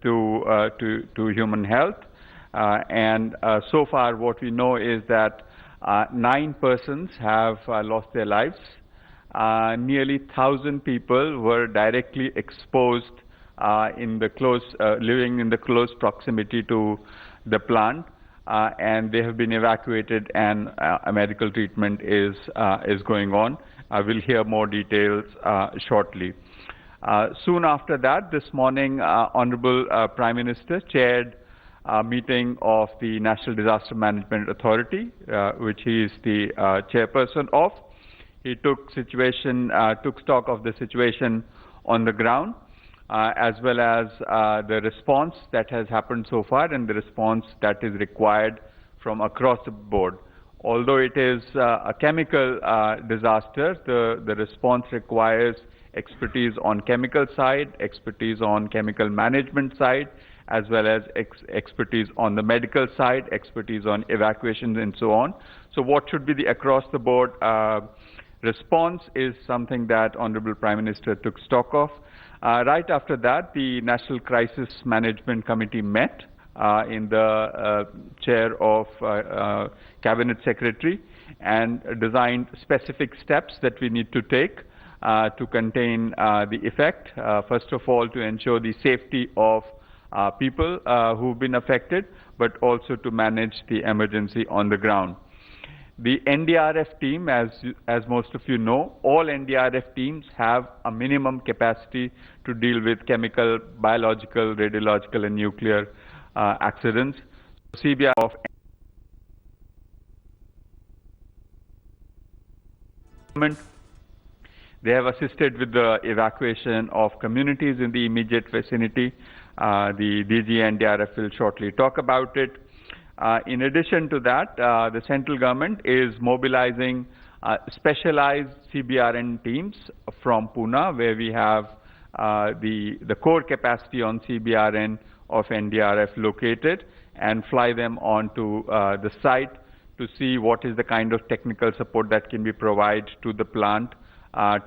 to human health. And so far, what we know is that 9 persons have lost their lives. Nearly 1,000 people were directly exposed in the living in the close proximity to the plant, and they have been evacuated, and medical treatment is going on. We'll hear more details shortly. Soon after that, this morning, Honorable Prime Minister chaired a meeting of the National Disaster Management Authority, which he is the chairperson of. He took stock of the situation on the ground, as well as the response that has happened so far and the response that is required from across the board. Although it is a chemical disaster, the response requires expertise on chemical side, expertise on chemical management side, as well as expertise on the medical side, expertise on evacuations and so on. So what should be the across-the-board response is something that Honorable Prime Minister took stock of. Right after that, the National Crisis Management Committee met in the chair of Cabinet Secretary and designed specific steps that we need to take to contain the effect. First of all, to ensure the safety of people who've been affected, but also to manage the emergency on the ground. The NDRF team, as most of you know, all NDRF teams have a minimum capacity to deal with chemical, biological, radiological, and nuclear accidents. CBR of they have assisted with the evacuation of communities in the immediate vicinity. The DG NDRF will shortly talk about it. In addition to that, the central government is mobilizing specialized CBRN teams from Pune, where we have the core capacity on CBRN of NDRF located, and fly them onto the site to see what is the kind of technical support that can be provided to the plant,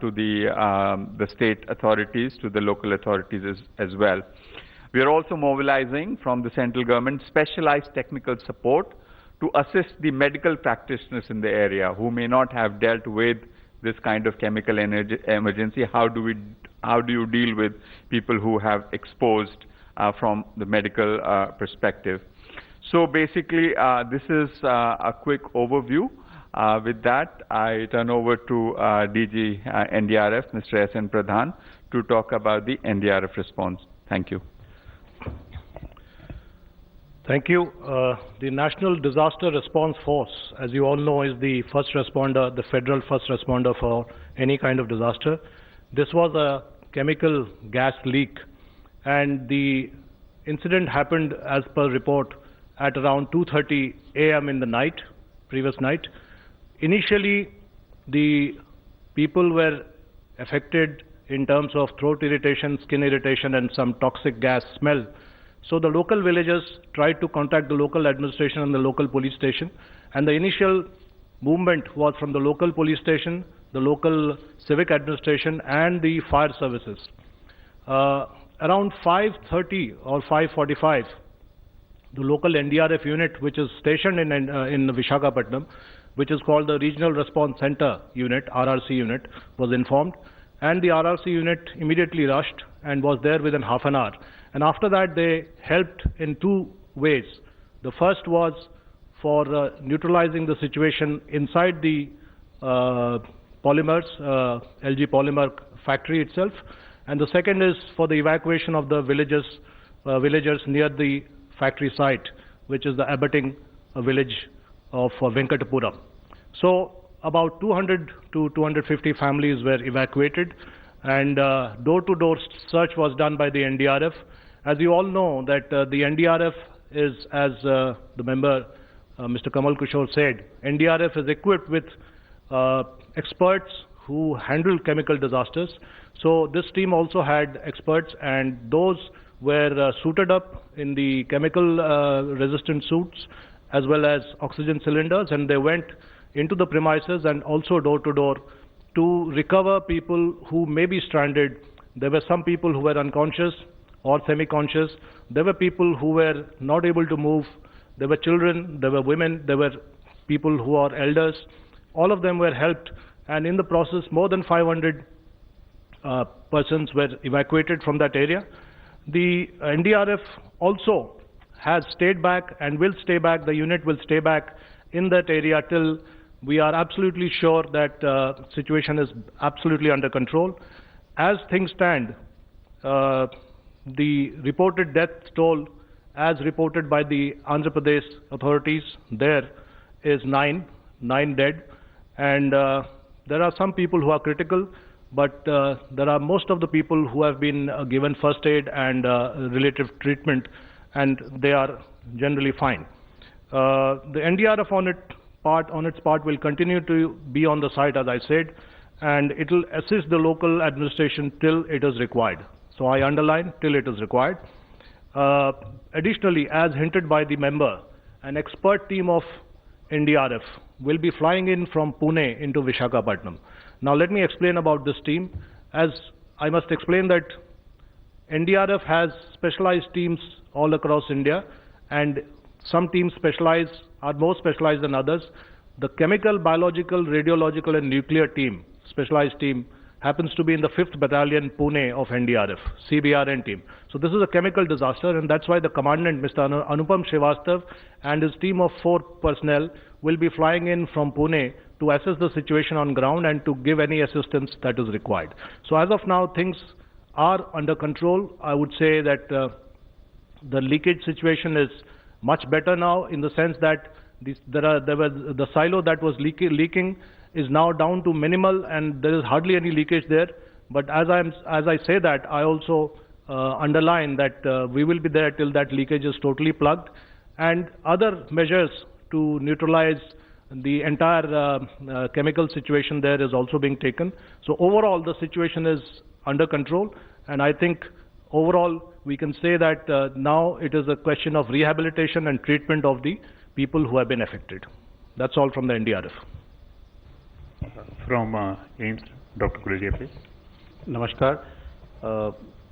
to the state authorities, to the local authorities as well. We are also mobilizing from the central government specialized technical support to assist the medical practitioners in the area who may not have dealt with this kind of chemical emergency. How do you deal with people who have exposed from the medical perspective? So basically, this is a quick overview. With that, I turn over to DG NDRF, Mr. S.N. Pradhan, to talk about the NDRF response. Thank you. Thank you. The National Disaster Response Force, as you all know, is the first responder, the federal first responder for any kind of disaster. This was a chemical gas leak, and the incident happened, as per report, at around 2:30 a.m. in the night, previous night. Initially, the people were affected in terms of throat irritation, skin irritation, and some toxic gas smell. So the local villagers tried to contact the local administration and the local police station, and the initial movement was from the local police station, the local civic administration, and the fire services. Around 5:30 or 5:45, the local NDRF unit, which is stationed in Visakhapatnam, which is called the Regional Response Center Unit, RRC unit, was informed, and the RRC unit immediately rushed and was there within half an hour. And after that, they helped in 2 ways. The first was for neutralizing the situation inside the polymers, LG Polymer factory itself, and the second is for the evacuation of the villagers near the factory site, which is the abutting village of Venkatapuram. So about 200 to 250 families were evacuated, and door-to-door search was done by the NDRF. As you all know, that the NDRF is, as the member Mr. Kamal Kishore said, NDRF is equipped with experts who handle chemical disasters. So this team also had experts, and those were suited up in the chemical resistant suits as well as oxygen cylinders, and they went into the premises and also door to door to recover people who may be stranded. There were some people who were unconscious, or semi-conscious. There were people who were not able to move. There were children, there were women, there were people who are elders. All of them were helped, and in the process, more than 500 persons were evacuated from that area. The NDRF also has stayed back and will stay back. The unit will stay back in that area till we are absolutely sure that situation is absolutely under control. As things stand, the reported death toll, as reported by the Andhra Pradesh authorities, there is nine dead, and there are some people who are critical, but there are most of the people who have been given first aid and relative treatment, and they are generally fine. The NDRF on its part will continue to be on the site, as I said, and it will assist the local administration till it is required. So I underline, till it is required. Additionally, as hinted by the member, an expert team of NDRF will be flying in from Pune into Visakhapatnam. Now let me explain about this team. As I must explain that NDRF has specialized teams all across India, and some teams are more specialized than others. The chemical, biological, radiological and nuclear team, specialized team, happens to be in the 5th Battalion Pune of NDRF, CBRN team. So this is a chemical disaster, and that's why the commandant, Mr. Anupam Srivastav, and his team of 4 personnel will be flying in from Pune to assess the situation on ground and to give any assistance that is required. So as of now, things are under control. I would say that the leakage situation is much better now, in the sense that the silo that was leaking is now down to minimal, and there is hardly any leakage there. But as I say that, I also underline that we will be there till that leakage is totally plugged, and other measures to neutralize the entire chemical situation there is also being taken. So overall, the situation is under control, and I think overall we can say that now it is a question of rehabilitation and treatment of the people who have been affected. That's all from the NDRF. From AIIMS, Dr. Guleria, please. नमस्कार.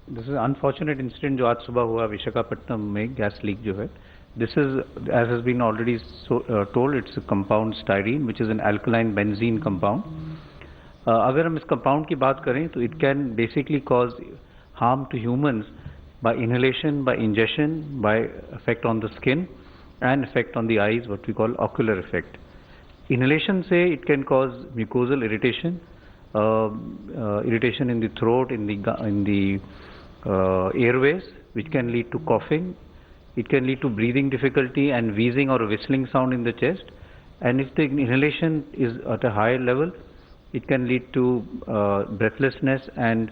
This is unfortunate incident जो आज सुबह हुआ विशाखापट्टनम में gas leak जो है. This is, as has been already told, it's a compound styrene, which is an alkaline benzene compound. अगर हम इस compound की बात करें तो it can basically cause harm to humans by inhalation, by ingestion, by effect on the skin, and effect on the eyes, what we call ocular effect. Inhalation, say, it can cause mucosal irritation, irritation in the throat, in the airways, which can lead to coughing. It can lead to breathing difficulty and wheezing or a whistling sound in the chest. And if the inhalation is at a higher level, it can lead to breathlessness and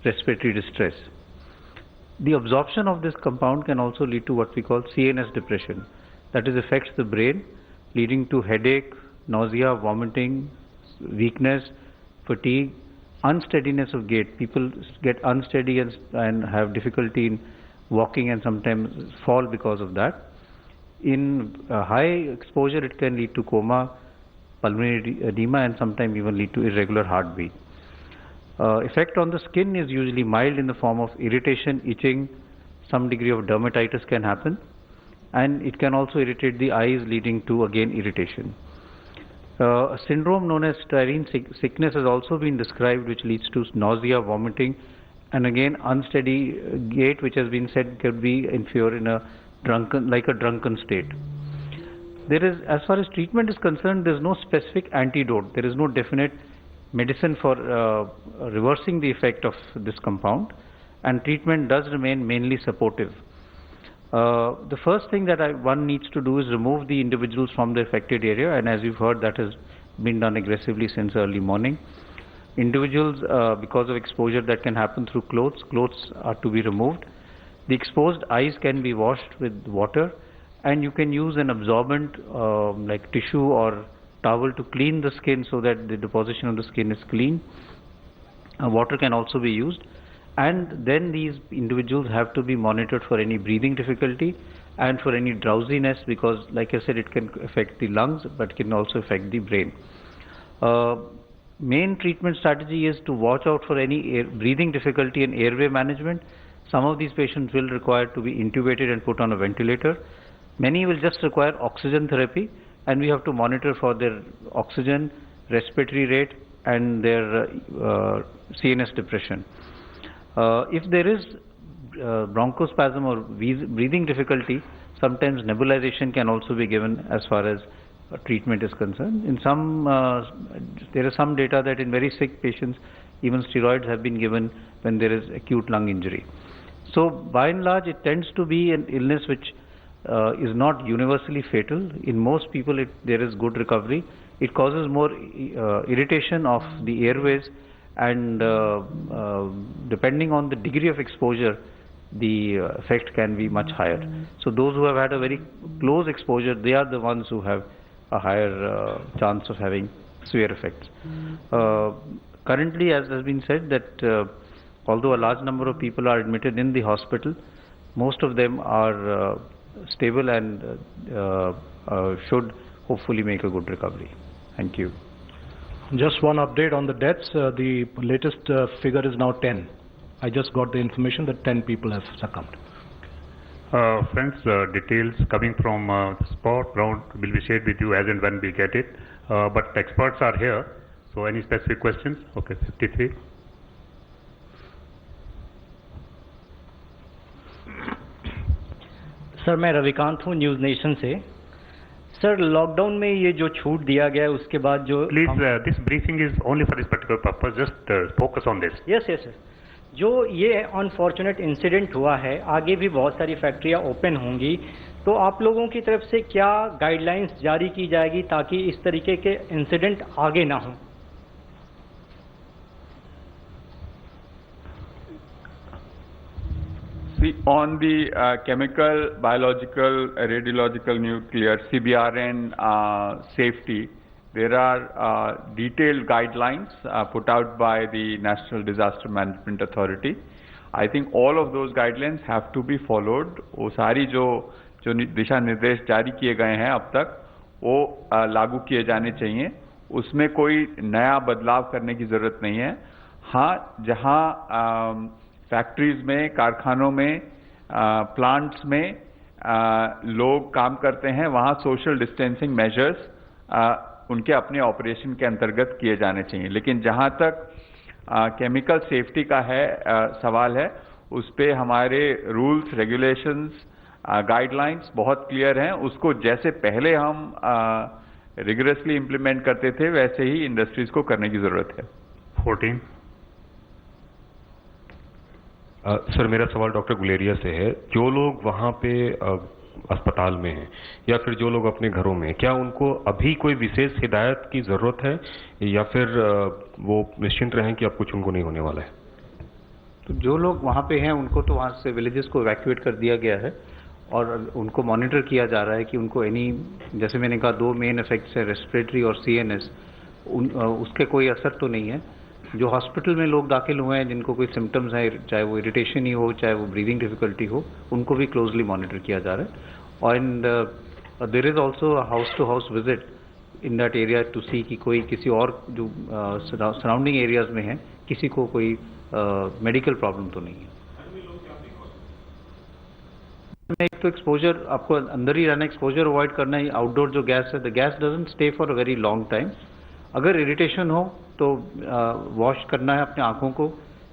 respiratory distress. The absorption of this compound can also lead to what we call CNS depression. That is, affects the brain, leading to headache, nausea, vomiting, weakness, fatigue, unsteadiness of gait. People get unsteady and have difficulty in walking and sometimes fall because of that. In high exposure, it can lead to coma, pulmonary edema, and sometimes even lead to irregular heartbeat. Effect on the skin is usually mild in the form of irritation, itching, some degree of dermatitis can happen, and it can also irritate the eyes, leading to again irritation. A syndrome known as styrene sickness has also been described, which leads to nausea, vomiting, and again unsteady gait, which has been said could be inferior in a drunken state. There is, as far as treatment is concerned, there is no specific antidote. There is no definite medicine for reversing the effect of this compound, and treatment does remain mainly supportive. The first thing that one needs to do is remove the individuals from the affected area, and as you've heard, that has been done aggressively since early morning. Individuals, because of exposure that can happen through clothes are to be removed. The exposed eyes can be washed with water, and you can use an absorbent like tissue or towel to clean the skin so that the deposition of the skin is clean. Water can also be used, and then these individuals have to be monitored for any breathing difficulty and for any drowsiness, because like I said, it can affect the lungs but can also affect the brain. Main treatment strategy is to watch out for any breathing difficulty and airway management, Some of these patients will require to be intubated and put on a ventilator. Many will just require oxygen therapy, and we have to monitor for their oxygen, respiratory rate, and their CNS depression. If there is bronchospasm or breathing difficulty, sometimes nebulization can also be given as far as treatment is concerned. In some, there is some data that in very sick patients, even steroids have been given when there is acute lung injury. So by and large, it tends to be an illness which is not universally fatal. In most people, there is good recovery. It causes more irritation of the airways, and depending on the degree of exposure, the effect can be much higher. So those who have had a very close exposure, they are the ones who have a higher chance of having severe effects. Currently, as has been said, that although a large number of people are admitted in the hospital, most of them are stable and should hopefully make a good recovery. Thank you. Just one update on the deaths. The latest figure is now 10. I just got the information that 10 people have succumbed. Friends, details coming from the spot ground will be shared with you as and when we get it. But experts are here. So any specific questions? Okay, 53. Sir मैं रविकांत हूँ news nation से। Sir lockdown में ये जो छूट दिया गया उसके बाद जो Please, this briefing is only for this particular purpose. Just focus on this. Yes yes sir, जो ये अनफॉर्चुनेट इंसिडेंट हुआ है, आगे भी बहुत सारी फैक्ट्रियाँ ओपन होंगी, तो आप लोगों की तरफ से क्या गाइडलाइंस जारी की जाएगी ताकि इस तरीके के इंसिडेंट आगे ना हों? See, on the chemical, biological, radiological, nuclear, CBRN safety, there are detailed guidelines put out by the National Disaster Management Authority. I think all of those guidelines have to be followed. वो सारी जो दिशा निर्देश जारी किए गए हैं अब तक, वो लागू किए जाने चाहिए. उसमें कोई नया बदलाव करने की जरूरत नहीं है. हाँ, जहाँ फैक्ट्रीज में, कारखानों में, प्लांट्स में लोग काम करते हैं, वहाँ सोशल डिस्टेंसिंग मेजर्स उनके अपने ऑपरेशन के अंतर्गत किए जाने चाहिए. लेकिन जहाँ तक केमिकल सेफ्टी का है सवाल है, उस पे हमारे रूल्स, रेगुलेशंस, गाइडलाइंस बहुत क्लियर हैं. उसको जैसे पहले हम रिगरसली इम्प्लीमेंट करते थे, वैसे ही इंडस्ट्रीज को करने की जरूरत है. 14. सर मेरा सवाल डॉक्टर गुलेरिया से है. जो लोग वहाँ पे अस्पताल में हैं या फिर जो लोग अपने घरों में हैं, क्या उनको अभी कोई विशेष हिदायत की ज़रूरत है या फिर वो निश्चिंत रहें कि अब कुछ उनको नहीं होने वाला है? तो जो लोग वहाँ पे हैं उनको तो वहाँ से विलेजेस को इवैक्यूएट कर दिया गया है और उनको मॉनिटर किया जा रहा है कि उनको जैसे मैंने कहा, 2 मेन इफेक्ट्स है, रेस्पिरेटरी और CNS, उसके कोई असर तो नहीं है. जो हॉस्पिटल में लोग दाखिल हुए हैं जिनको कोई सिम्टम्स हैं, चाहे वो इरिटेशन ही हो, चाहे वो ब्रीदिंग डिफिकल्टी हो, उनको भी क्लोजली मॉनिटर किया जा रहा है. And there is also house to house visit in that area to see कि कोई किसी और जो सराउंडिंग एरियाज में है, किसी को कोई मेडिकल प्रॉब्लम तो नहीं है. एक तो एक्सपोजर, आपको अंदर ही रहना, एक्सपोजर अवॉइड करना है. आउटडोर जो गैस है, the gas doesn't stay for a very long time. अगर इरिटेशन हो तो वॉश करना है अपने आँखों को.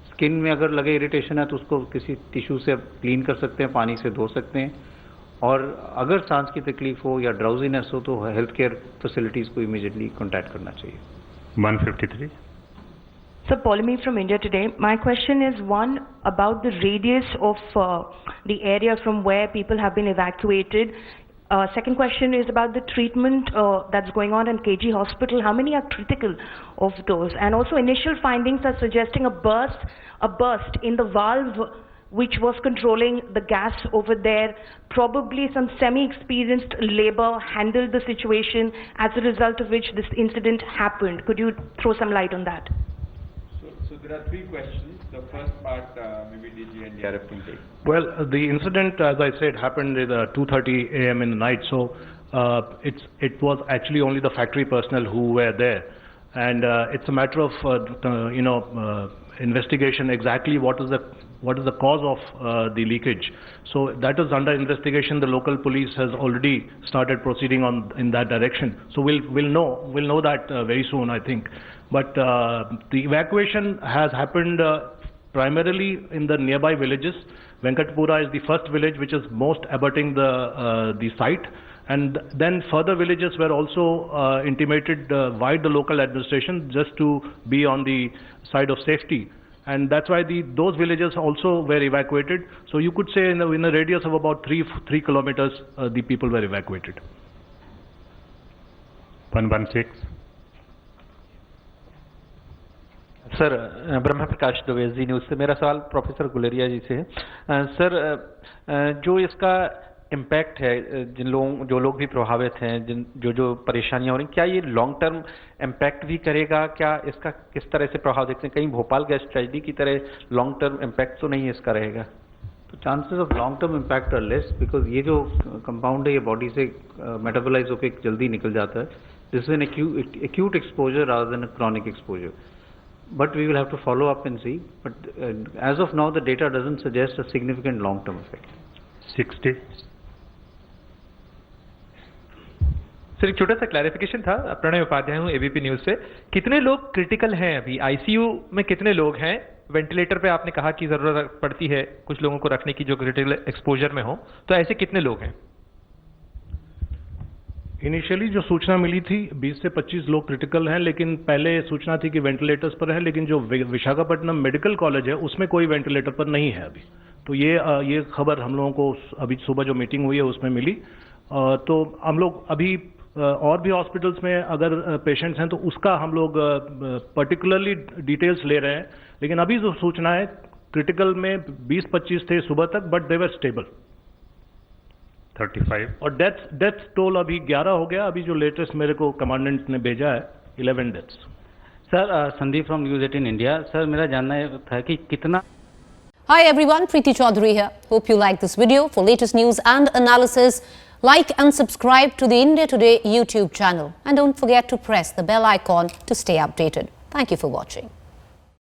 स्किन में अगर लगे इरिटेशन है तो उसको किसी टिश्यू से क्लीन कर सकते हैं, पानी से धो सकते हैं. और अगर सांस की तकलीफ हो या ड्राउजीनेस हो तो हेल्थ केयर फैसिलिटीज़ को इमीडिएटली कॉन्टैक्ट करना चाहिए. 153. Sir, Polemy from India Today. My question is one about the radius of the area from where people have been evacuated. Second question is about the treatment that's going on in KG Hospital. How many are critical of those? And also initial findings are suggesting a burst in the valve which was controlling the gas over there. Probably some semi-experienced labor handled the situation, as a result of which this incident happened. Could you throw some light on that? So there are 3 questions. The first part, maybe DG and DRF can take. Well, the incident, as I said, happened at 2:30 a.m. in the night. So it was actually only the factory personnel who were there, and it's a matter of investigation exactly what what is the cause of the leakage. So that is under investigation. The local police has already started proceeding in that direction. So we'll know that very soon, I think. But the evacuation has happened primarily in the nearby villages. Venkatapura is the first village which is most abutting the site. And then further villages were also intimated by the local administration just to be on the side of safety. And that's why those villages also were evacuated. So you could say in a radius of about 3 kilometers, the people were evacuated. 116. Sir Brahma Prakash Dwivedi ji news से मेरा सवाल professor Guleria जी से है। Sir जो इसका impact है जो लोग भी प्रभावित हैं जो परेशानियां हो रही, क्या ये लॉन्ग टर्म इम्पैक्ट भी करेगा? क्या इसका किस तरह से प्रभाव देखते हैं? कहीं भोपाल गैस ट्रेजेडी की तरह लॉन्ग टर्म इम्पैक्ट तो नहीं इसका रहेगा? तो chances of long term impact are less, because ये जो कंपाउंड है ये बॉडी से मेटाबोलाइज होकर जल्दी निकल जाता है. This is an acute exposure rather than a chronic exposure. But we will have to follow up and see. But as of now, the data doesn't suggest a significant long-term effect. 60. Sir एक छोटा सा clarification था. प्रणय उपाध्याय हूँ ABP news से. कितने लोग critical हैं अभी? आईसीयू में कितने लोग हैं? वेंटिलेटर पे आपने कहा कि जरूरत पड़ती है कुछ लोगों को रखने की जो क्रिटिकल एक्सपोजर में हो, तो ऐसे कितने लोग हैं? इनिशियली जो सूचना मिली थी 20 से 25 लोग क्रिटिकल हैं, लेकिन पहले सूचना थी कि वेंटिलेटर्स पर है, लेकिन जो विशाखापट्टनम मेडिकल कॉलेज है उसमें कोई वेंटिलेटर पर नहीं है अभी. तो ये खबर हम लोगों को अभी सुबह जो मीटिंग हुई है उसमें मिली. तो हम लोग अभी और भी हॉस्पिटल्स में अगर पेशेंट्स हैं तो उसका हम लोग पर्टिकुलरली डिटेल्स ले रहे हैं. लेकिन अभी जो सूचना है क्रिटिकल में 20-25 थे सुबह तक, बट दे वर स्टेबल. 35. और डेथ टोल अभी 11 हो गया. अभी जो लेटेस्ट मेरे को कमांडेंट ने भेजा है 11 deaths. Sir Sandeep from news 18 India. Sir मेरा जानना था कि कितना. Hi everyone, Preeti Chaudhary here. Hope you like this video. For latest news and analysis, like and subscribe to the India Today YouTube channel. And don't forget to press the bell icon to stay updated. Thank you for watching.